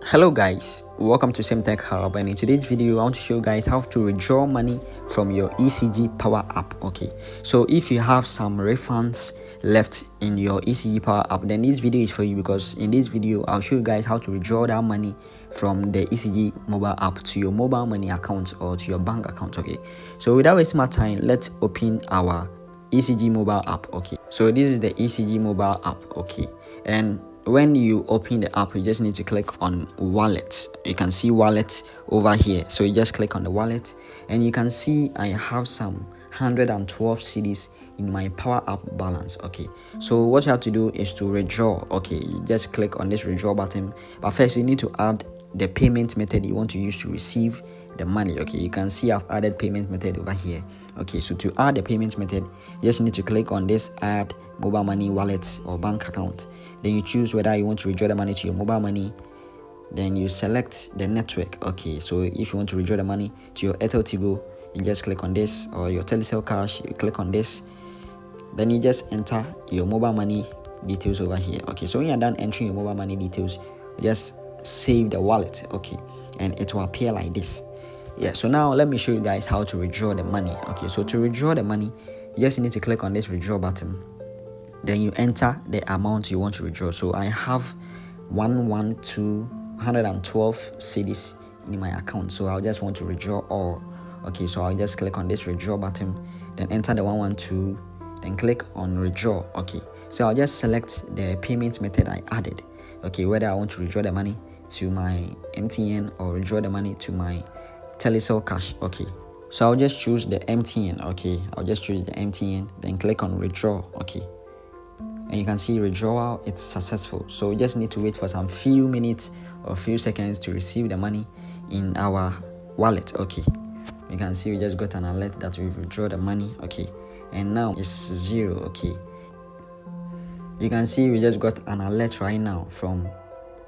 Hello guys, welcome to Same Tech Hub, and in today's video I want to show you guys how to withdraw money from your ECG Power App. Okay, so if you have some refunds left in your ECG Power App, then this video is for you, because in this video I'll show you guys how to withdraw that money from the ECG mobile app to your mobile money account or to your bank account. Okay, so without wasting my time, let's open our ECG mobile app. Okay, so this is the ECG mobile app. Okay, and when you open the app, you just need to click on wallet. You can see wallet over here, so you just click on the wallet and you can see I have some 112 cedis in my Power App balance. Okay, so what you have to do is to withdraw. Okay, you just click on this withdraw button, but first you need to add the payment method you want to use to receive the money. Okay, you can see I've added payment method over here. Okay, so to add the payment method, you just need to click on this add mobile money wallet or bank account. Then you choose whether you want to withdraw the money to your mobile money. Then you select the network. Okay, so if you want to withdraw the money to your Airtel Tigo, you just click on this, or your Telecel Cash, you click on this. Then you just enter your mobile money details over here. Okay, so when you're done entering your mobile money details, you just save the wallet. Okay, and it will appear like this. Yeah, so now let me show you guys how to withdraw the money. Okay, so to withdraw the money, you just need to click on this withdraw button. Then you enter the amount you want to withdraw. So I have 112 cedis in my account, so I'll just want to withdraw all. Okay, so I'll just click on this withdraw button, then enter the 112, then click on withdraw. Okay, so I'll just select the payment method I added. Okay, whether I want to withdraw the money to my MTN or withdraw the money to my Telecel Cash. Okay, so I'll just choose the MTN. Okay, I'll just choose the MTN, then click on withdraw. Okay, and you can see withdrawal, it's successful. So we just need to wait for some few minutes or few seconds to receive the money in our wallet. Okay, you can see we just got an alert that we've withdrawn the money. Okay, and now it's 0. Okay, you can see we just got an alert right now from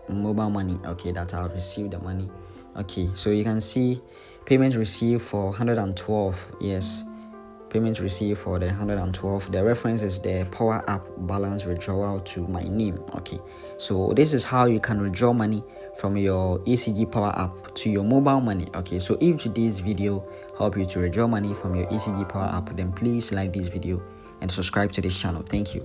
mobile money. Okay, that I've received the money. Okay, so you can see payment received for 112. Yes, payment received for the 112. The reference is the Power App balance withdrawal to my name. Okay, so this is how you can withdraw money from your ECG Power App to your mobile money. Okay, so if today's video help you to withdraw money from your ECG Power App, then please like this video and subscribe to this channel. Thank you.